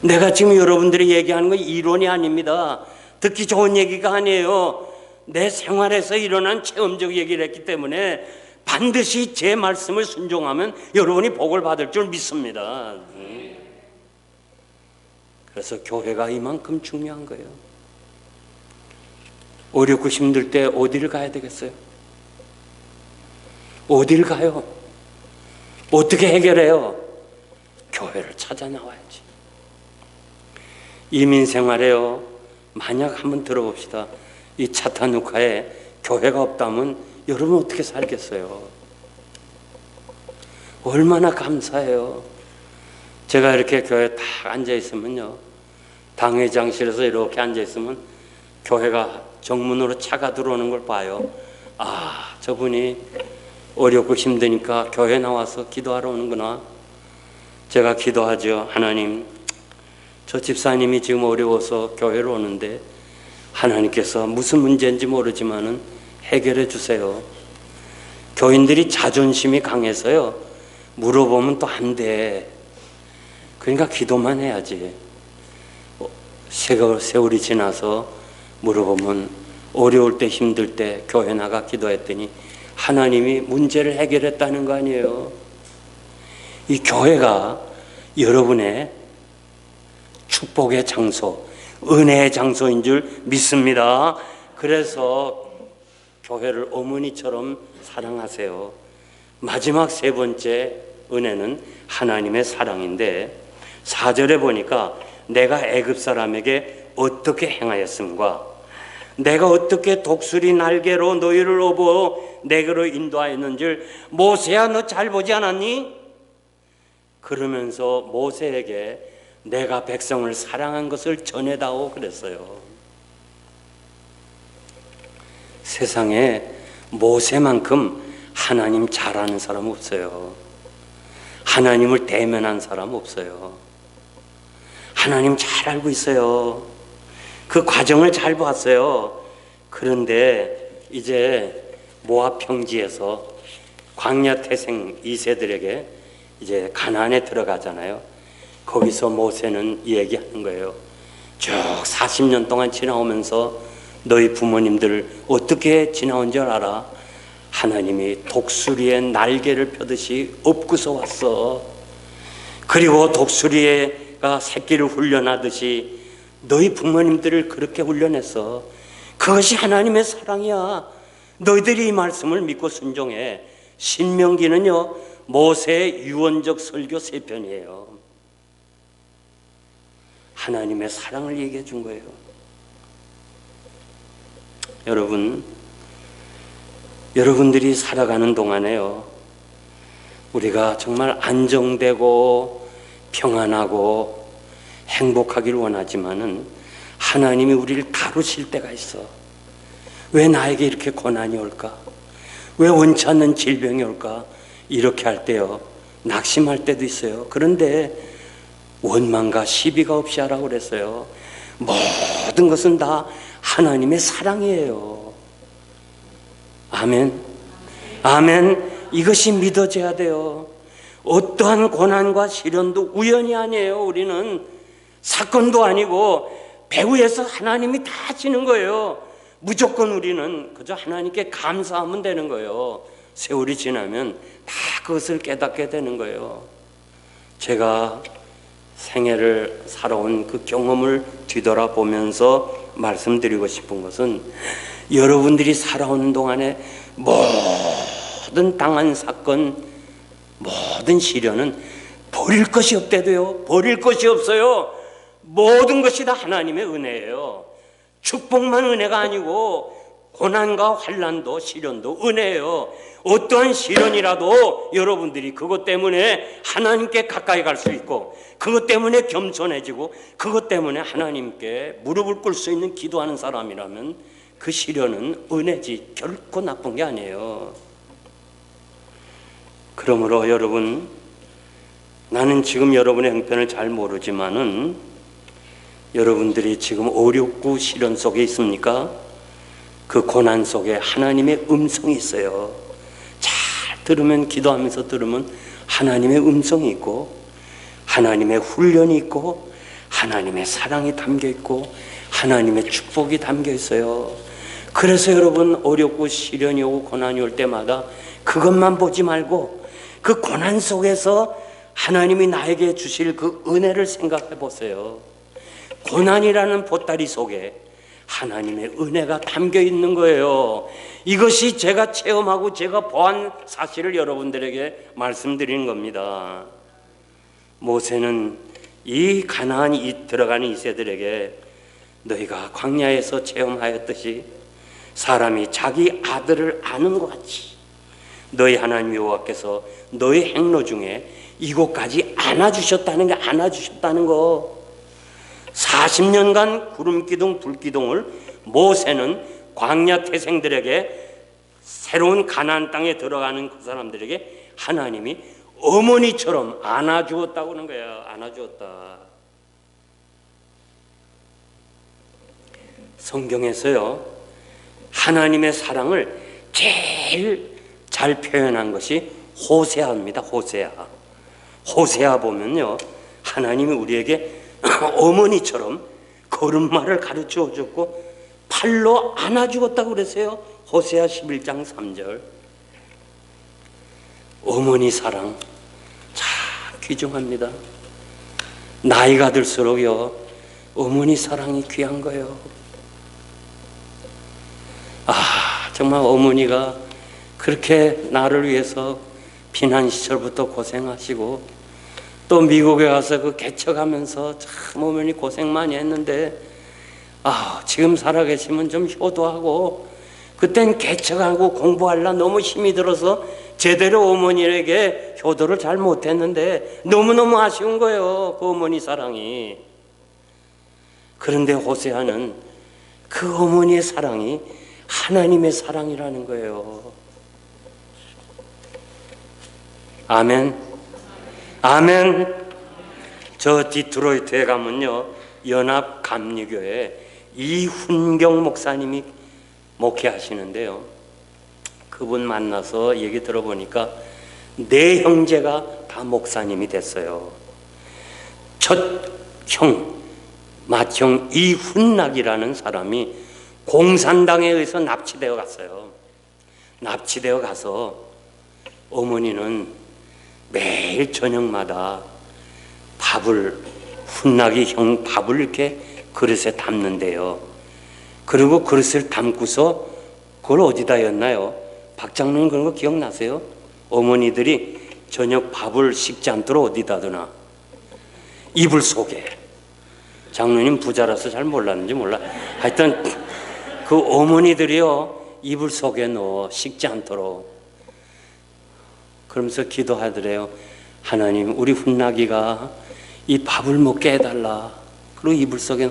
내가 지금 여러분들이 얘기하는 건 이론이 아닙니다. 듣기 좋은 얘기가 아니에요. 내 생활에서 일어난 체험적 얘기를 했기 때문에 반드시 제 말씀을 순종하면 여러분이 복을 받을 줄 믿습니다. 그래서 교회가 이만큼 중요한 거예요. 어렵고 힘들 때 어디를 가야 되겠어요? 어디를 가요? 어떻게 해결해요? 교회를 찾아 나와야지. 이민 생활에요, 만약 한번 들어봅시다. 이 차타누카에 교회가 없다면 여러분 어떻게 살겠어요? 얼마나 감사해요. 제가 이렇게 교회에 딱 앉아있으면요, 당회장실에서 이렇게 앉아있으면 교회가 정문으로 차가 들어오는 걸 봐요. 저분이 어렵고 힘드니까 교회 나와서 기도하러 오는구나. 제가 기도하죠. 하나님, 저 집사님이 지금 어려워서 교회로 오는데 하나님께서 무슨 문제인지 모르지만은 해결해 주세요. 교인들이 자존심이 강해서요, 물어보면 또 안 돼. 그러니까 기도만 해야지. 세월이 지나서 물어보면 어려울 때 힘들 때 교회 나가 기도했더니 하나님이 문제를 해결했다는 거 아니에요. 이 교회가 여러분의 축복의 장소, 은혜의 장소인 줄 믿습니다. 그래서 교회를 어머니처럼 사랑하세요. 마지막 세 번째 은혜는 하나님의 사랑인데 4절에 보니까 내가 애굽 사람에게 어떻게 행하였음과 내가 어떻게 독수리 날개로 너희를 업어 내게로 인도하였는지 모세야 너 잘 보지 않았니? 그러면서 모세에게 내가 백성을 사랑한 것을 전해다오 그랬어요. 세상에 모세만큼 하나님 잘 아는 사람 없어요. 하나님을 대면한 사람 없어요. 하나님 잘 알고 있어요. 그 과정을 잘 봤어요. 그런데 이제 모압 평지에서 광야 태생 2세들에게 이제 가나안에 들어가잖아요. 거기서 모세는 얘기하는 거예요. 쭉 40년 동안 지나오면서 너희 부모님들 어떻게 지나온 줄 알아? 하나님이 독수리의 날개를 펴듯이 업고서 왔어. 그리고 독수리가 새끼를 훈련하듯이 너희 부모님들을 그렇게 훈련했어. 그것이 하나님의 사랑이야. 너희들이 이 말씀을 믿고 순종해. 신명기는요 모세의 유언적 설교 3편이에요. 하나님의 사랑을 얘기해 준 거예요. 여러분들이 살아가는 동안에요 우리가 정말 안정되고 평안하고 행복하기를 원하지만은 하나님이 우리를 다루실 때가 있어. 왜 나에게 이렇게 고난이 올까? 왜 원치 않는 질병이 올까? 이렇게 할 때요 낙심할 때도 있어요. 그런데 원망과 시비가 없이 하라고 그랬어요. 모든 것은 다 하나님의 사랑이에요. 아멘. 아멘. 이것이 믿어져야 돼요. 어떠한 고난과 시련도 우연이 아니에요. 우리는 사건도 아니고 배후에서 하나님이 다 하시는 거예요. 무조건 우리는 그저 하나님께 감사하면 되는 거예요. 세월이 지나면 다 그것을 깨닫게 되는 거예요. 제가 생애를 살아온 그 경험을 뒤돌아보면서 말씀드리고 싶은 것은 여러분들이 살아오는 동안에 모든 당한 사건, 모든 시련은 버릴 것이 없대도요. 버릴 것이 없어요. 모든 것이 다 하나님의 은혜예요. 축복만 은혜가 아니고 고난과 환난도 시련도 은혜예요. 어떠한 시련이라도 여러분들이 그것 때문에 하나님께 가까이 갈 수 있고 그것 때문에 겸손해지고 그것 때문에 하나님께 무릎을 꿇을 수 있는 기도하는 사람이라면 그 시련은 은혜지 결코 나쁜 게 아니에요. 그러므로 여러분, 나는 지금 여러분의 형편을 잘 모르지만은 여러분들이 지금 어렵고 시련 속에 있습니까? 그 고난 속에 하나님의 음성이 있어요. 잘 들으면, 기도하면서 들으면 하나님의 음성이 있고 하나님의 훈련이 있고 하나님의 사랑이 담겨 있고 하나님의 축복이 담겨 있어요. 그래서 여러분, 어렵고 시련이 오고 고난이 올 때마다 그것만 보지 말고 그 고난 속에서 하나님이 나에게 주실 그 은혜를 생각해 보세요. 고난이라는 보따리 속에 하나님의 은혜가 담겨 있는 거예요. 이것이 제가 체험하고 제가 보한 사실을 여러분들에게 말씀드리는 겁니다. 모세는 이 가나안이 들어가는 이세들에게 너희가 광야에서 체험하였듯이 사람이 자기 아들을 아는 것 같이 너희 하나님 여호와께서 너희 행로 중에 이곳까지 안아주셨다는 게, 안아주셨다는 거. 40년간 구름기둥 불기둥을 모세는 광야 태생들에게, 새로운 가나안 땅에 들어가는 그 사람들에게 하나님이 어머니처럼 안아주었다고 하는 거예요. 안아주었다. 성경에서요 하나님의 사랑을 제일 잘 표현한 것이 호세아입니다. 호세아 보면요 하나님이 우리에게 어머니처럼 걸음마를 가르쳐 줬고 팔로 안아주었다고 그랬어요. 호세아 11장 3절. 어머니 사랑 참 귀중합니다. 나이가 들수록요, 어머니 사랑이 귀한 거예요. 정말 어머니가 그렇게 나를 위해서 피난 시절부터 고생하시고 또 미국에 가서 그 개척하면서 참 어머니 고생 많이 했는데 지금 살아계시면 좀 효도하고 그땐 개척하고 공부하려 너무 힘이 들어서 제대로 어머니에게 효도를 잘 못했는데 너무너무 아쉬운 거예요. 그 어머니 사랑이. 그런데 호세아는 그 어머니의 사랑이 하나님의 사랑이라는 거예요. 아멘. 아멘. 저 디트로이트에 가면요, 연합 감리교회 이훈경 목사님이 목회하시는데요, 그분 만나서 얘기 들어보니까 네 형제가 다 목사님이 됐어요. 첫 형, 맏형 이훈락이라는 사람이 공산당에 의해서 납치되어 갔어요. 납치되어 가서 어머니는 매일 저녁마다 훈락이 형 밥을 이렇게 그릇에 담는데요. 그리고 그릇을 담고서 그걸 어디다 였나요? 박장로님 그런 거 기억나세요? 어머니들이 저녁 밥을 식지 않도록 어디다 두나? 이불 속에. 장로님 부자라서 잘 몰랐는지 몰라. 하여튼 그 어머니들이요, 이불 속에 넣어 식지 않도록. 그러면서 기도하더래요. 하나님, 우리 훈락이가 이 밥을 먹게 해달라. 그리고 이불 속에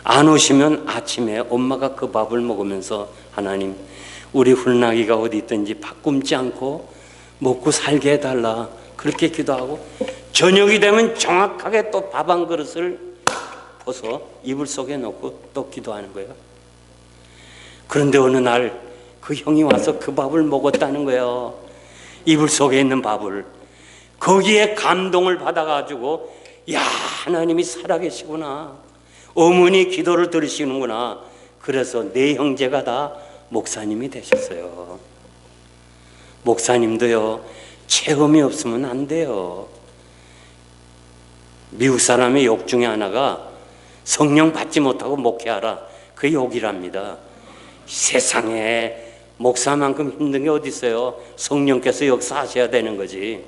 안 오시면 아침에 엄마가 그 밥을 먹으면서 하나님, 우리 훈락이가 어디 있든지 밥 굶지 않고 먹고 살게 해달라. 그렇게 기도하고 저녁이 되면 정확하게 또 밥 한 그릇을 벗어 이불 속에 넣고 또 기도하는 거예요. 그런데 어느 날 그 형이 와서 그 밥을 먹었다는 거예요. 이불 속에 있는 밥을. 거기에 감동을 받아가지고, 야, 하나님이 살아계시구나. 어머니 기도를 들으시는구나. 그래서 네 형제가 다 목사님이 되셨어요. 목사님도요, 체험이 없으면 안 돼요. 미국 사람의 욕 중에 하나가 성령 받지 못하고 목회하라. 그 욕이랍니다. 세상에 목사만큼 힘든 게 어디 있어요? 성령께서 역사하셔야 되는 거지.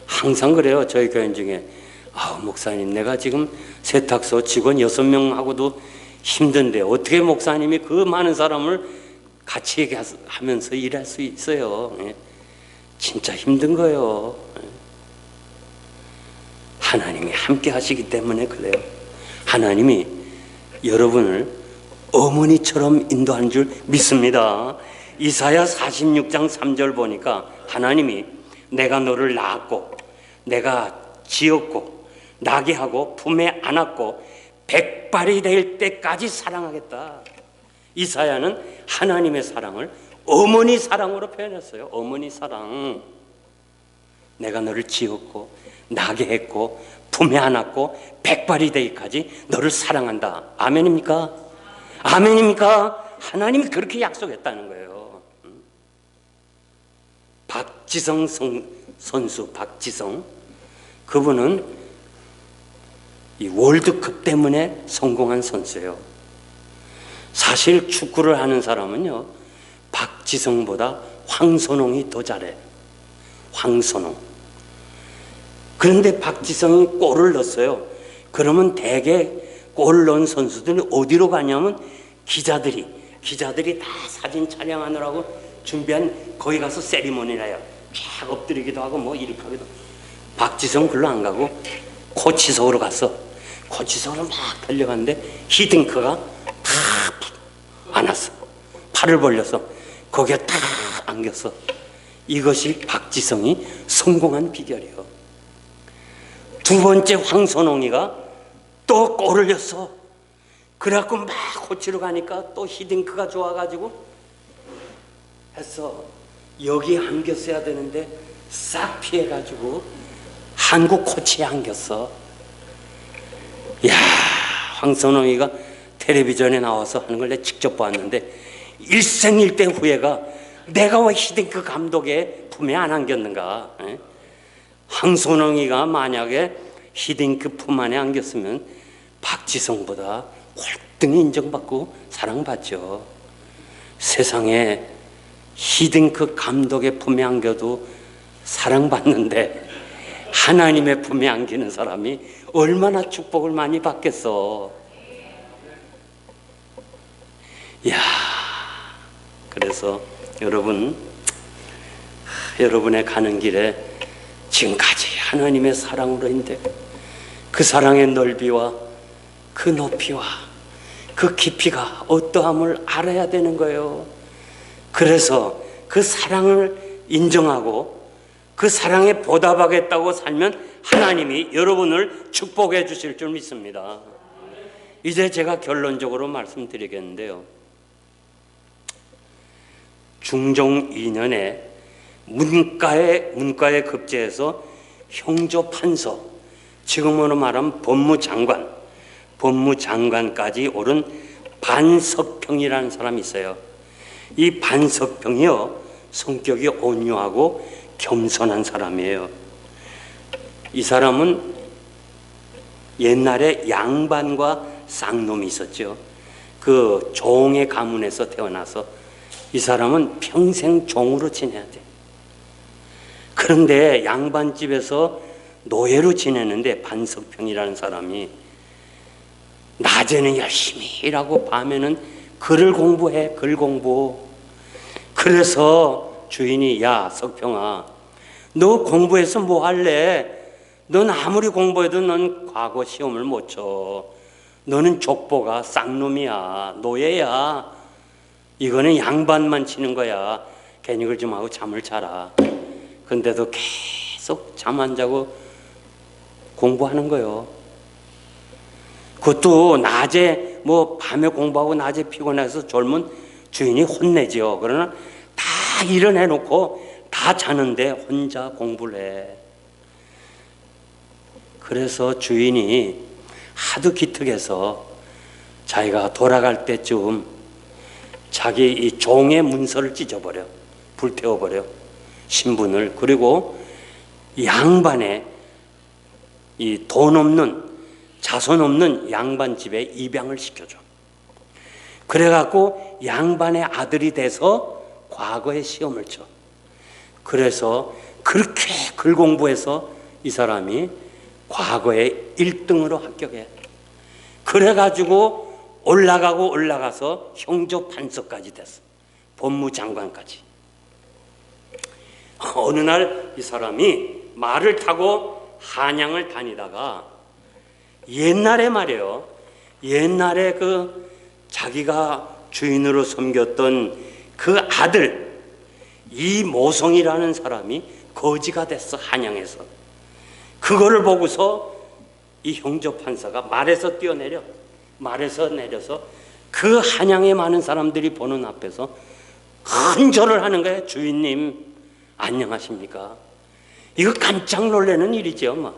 항상 그래요. 저희 교인 중에 목사님, 내가 지금 세탁소 직원 6명하고도 힘든데 어떻게 목사님이 그 많은 사람을 같이 하면서 일할 수 있어요? 진짜 힘든 거예요. 하나님이 함께 하시기 때문에 그래요. 하나님이 여러분을 어머니처럼 인도하는 줄 믿습니다. 이사야 46장 3절 보니까 하나님이 내가 너를 낳았고 내가 지었고 나게 하고 품에 안았고 백발이 될 때까지 사랑하겠다. 이사야는 하나님의 사랑을 어머니 사랑으로 표현했어요. 어머니 사랑. 내가 너를 지었고 나게 했고 품에 안았고 백발이 되기까지 너를 사랑한다. 아멘입니까? 아멘입니까? 하나님이 그렇게 약속했다는 거예요. 박지성 선수, 박지성, 그분은 이 월드컵 때문에 성공한 선수예요. 사실 축구를 하는 사람은요, 박지성보다 황선홍이 더 잘해. 황선홍. 그런데 박지성이 골을 넣었어요. 그러면 대개 골을 넣은 선수들이 어디로 가냐면 기자들이 다 사진 촬영하느라고 준비한 거기 가서 세리머니를 해요. 쫙 엎드리기도 하고 뭐 이렇게 하기도. 박지성 글로 안 가고 코치석으로 갔어. 코치석으로 막 달려갔는데 히딩크가 탁 안았어. 팔을 벌려서 거기에 탁 안겼어. 이것이 박지성이 성공한 비결이에요. 두 번째 황선홍이가 또 골을 넣었어. 그래갖고 막 코치로 가니까 또 히딩크가 좋아가지고 했어. 여기 안겼어야 되는데 싹 피해가지고 한국 코치에 안겼어. 야, 황선홍이가 텔레비전에 나와서 하는 걸 내가 직접 봤는데 일생일대 후회가 내가 왜 히딩크 감독의 품에 안 안겼는가. 황선홍이가 만약에 히딩크 품 안에 안겼으면 박지성보다 월등히 인정받고 사랑받죠. 세상에 히딩크 감독의 품에 안겨도 사랑받는데 하나님의 품에 안기는 사람이 얼마나 축복을 많이 받겠어. 야, 그래서 여러분의 가는 길에 지금까지 하나님의 사랑으로 인데 그 사랑의 넓이와 그 높이와 그 깊이가 어떠함을 알아야 되는 거예요. 그래서 그 사랑을 인정하고 그 사랑에 보답하겠다고 살면 하나님이 여러분을 축복해 주실 줄 믿습니다. 이제 제가 결론적으로 말씀드리겠는데요. 중종 2년에 문과에 급제해서 형조 판서, 지금으로 말하면 법무장관까지 오른 반석평이라는 사람이 있어요. 이 반석평이요, 성격이 온유하고 겸손한 사람이에요. 이 사람은 옛날에 양반과 쌍놈이 있었죠. 그 종의 가문에서 태어나서 이 사람은 평생 종으로 지내야 돼. 그런데 양반집에서 노예로 지내는데 반석평이라는 사람이 낮에는 열심히 일하고 밤에는 글 공부. 그래서 주인이, 야 석평아, 너 공부해서 뭐 할래? 넌 아무리 공부해도 넌 과거 시험을 못 쳐. 너는 족보가 쌍놈이야, 노예야. 이거는 양반만 치는 거야. 괜히 글 좀 하고 잠을 자라. 근데도 계속 잠 안 자고 공부하는 거예요. 그것도 낮에 밤에 공부하고 낮에 피곤해서 졸면 주인이 혼내죠. 그러나 다 일은 해놓고 다 자는데 혼자 공부를 해. 그래서 주인이 하도 기특해서 자기가 돌아갈 때쯤 자기 이 종의 문서를 찢어버려, 불태워버려, 신분을. 그리고 양반의 이 돈 없는, 자손 없는 양반 집에 입양을 시켜줘. 그래갖고 양반의 아들이 돼서 과거에 시험을 쳐. 그래서 그렇게 글 공부해서 이 사람이 과거에 1등으로 합격해. 그래가지고 올라가서 형조 판서까지 됐어. 법무장관까지. 어느 날 이 사람이 말을 타고 한양을 다니다가 옛날에 말이에요. 옛날에 그 자기가 주인으로 섬겼던 그 아들 이모성이라는 사람이 거지가 됐어, 한양에서. 그거를 보고서 이 형조 판사가 말에서 내려서 그 한양에 많은 사람들이 보는 앞에서 큰 절을 하는 거예요. 주인님 안녕하십니까? 이거 깜짝 놀라는 일이죠.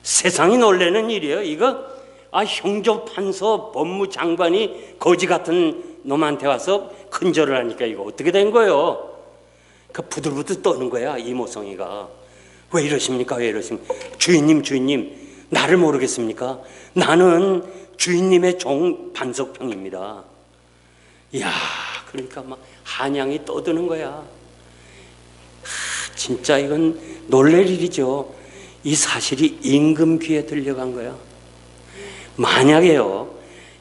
세상이 놀라는 일이에요. 이거 형조 판서 법무장관이 거지 같은 놈한테 와서 큰 절을 하니까 이거 어떻게 된 거예요? 그 부들부들 떠는 거야, 이모성이가. 왜 이러십니까? 주인님, 나를 모르겠습니까? 나는 주인님의 종 반석평입니다. 이야, 그러니까 한양이 떠드는 거야. 진짜 이건 놀랄 일이죠. 이 사실이 임금 귀에 들려간 거야. 만약에요,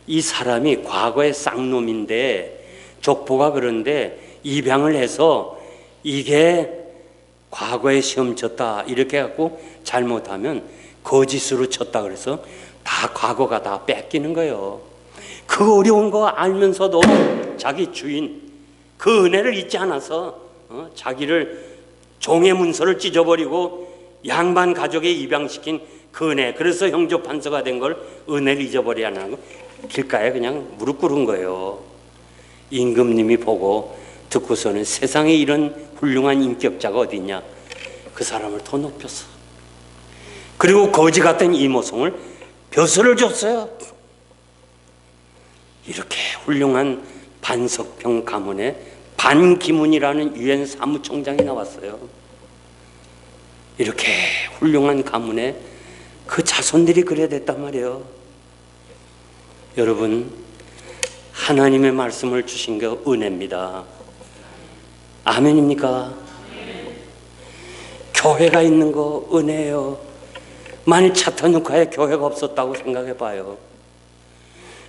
이 사람이 과거의 쌍놈인데 족보가 그런데 입양을 해서 이게 과거에 시험 쳤다 이렇게 해갖고 잘못하면 거짓으로 쳤다 그래서 다 과거가 다 뺏기는 거예요. 그 어려운 거 알면서도 자기 주인 그 은혜를 잊지 않아서 자기를 종의 문서를 찢어버리고 양반 가족에 입양시킨 그 은혜, 그래서 형조 판서가 된 걸 은혜를 잊어버려야 하는 거, 길가에 그냥 무릎 꿇은 거예요. 임금님이 보고 듣고서는 세상에 이런 훌륭한 인격자가 어디 있냐, 그 사람을 더 높였어. 그리고 거지 같은 이모성을 벼슬을 줬어요. 이렇게 훌륭한 반석평 가문에 반기문이라는 유엔 사무총장이 나왔어요. 이렇게 훌륭한 가문에 그 자손들이 그래야 됐단 말이에요. 여러분, 하나님의 말씀을 주신 게 은혜입니다. 아멘입니까? 교회가 있는 거 은혜예요. 만일 차타누카에 교회가 없었다고 생각해 봐요.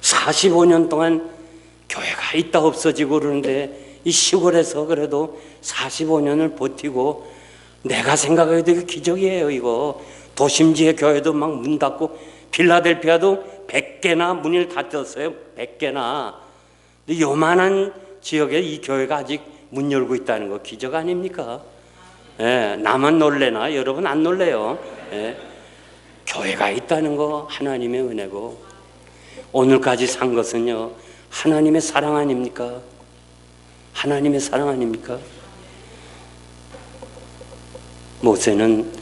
45년 동안 교회가 있다 없어지고 그러는데 이 시골에서 그래도 45년을 버티고, 내가 생각해도 이거 기적이에요. 이거 도심지의 교회도 막 문 닫고, 필라델피아도 100개나 문을 닫았어요. 100개나. 근데 요만한 지역에 이 교회가 아직 문 열고 있다는 거 기적 아닙니까? 예, 나만 놀래나? 여러분 안 놀래요? 예, 교회가 있다는 거 하나님의 은혜고, 오늘까지 산 것은요 하나님의 사랑 아닙니까? 하나님의 사랑 아닙니까? 모세는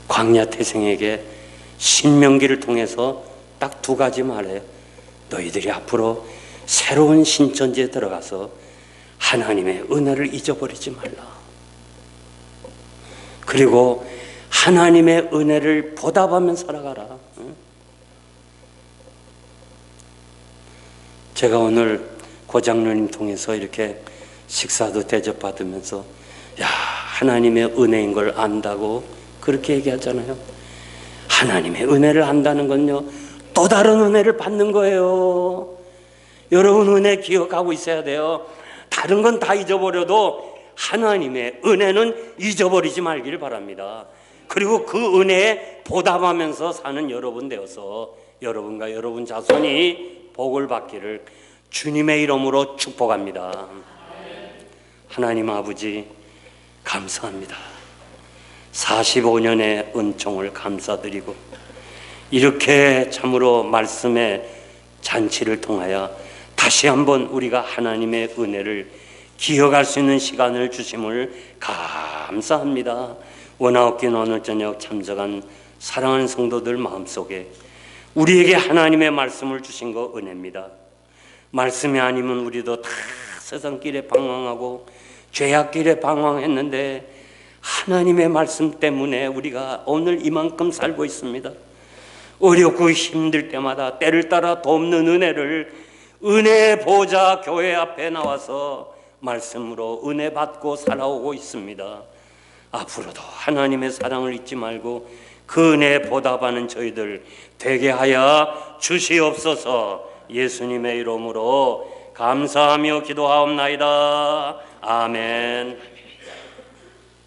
광야 태생에게 신명기를 통해서 딱 두 가지 말해요. 너희들이 앞으로 새로운 신천지에 들어가서 하나님의 은혜를 잊어버리지 말라. 그리고 하나님의 은혜를 보답하며 살아가라. 제가 오늘 고장로님 통해서 이렇게 식사도 대접받으면서, 야, 하나님의 은혜인 걸 안다고 그렇게 얘기하잖아요. 하나님의 은혜를 안다는 건요 또 다른 은혜를 받는 거예요. 여러분 은혜 기억하고 있어야 돼요. 다른 건 다 잊어버려도 하나님의 은혜는 잊어버리지 말기를 바랍니다. 그리고 그 은혜에 보답하면서 사는 여러분 되어서 여러분과 여러분 자손이 복을 받기를 주님의 이름으로 축복합니다. 하나님 아버지 감사합니다. 45년의 은총을 감사드리고, 이렇게 참으로 말씀의 잔치를 통하여 다시 한번 우리가 하나님의 은혜를 기억할 수 있는 시간을 주심을 감사합니다. 원하옵긴 오늘 저녁 참석한 사랑하는 성도들 마음속에 우리에게 하나님의 말씀을 주신 거 은혜입니다. 말씀이 아니면 우리도 다 세상길에 방황하고 죄악길에 방황했는데, 하나님의 말씀 때문에 우리가 오늘 이만큼 살고 있습니다. 어렵고 힘들 때마다 때를 따라 돕는 은혜를, 은혜의 보좌 교회 앞에 나와서 말씀으로 은혜 받고 살아오고 있습니다. 앞으로도 하나님의 사랑을 잊지 말고 그 은혜에 보답하는 저희들 되게 하여 주시옵소서. 예수님의 이름으로 감사하며 기도하옵나이다. 아멘.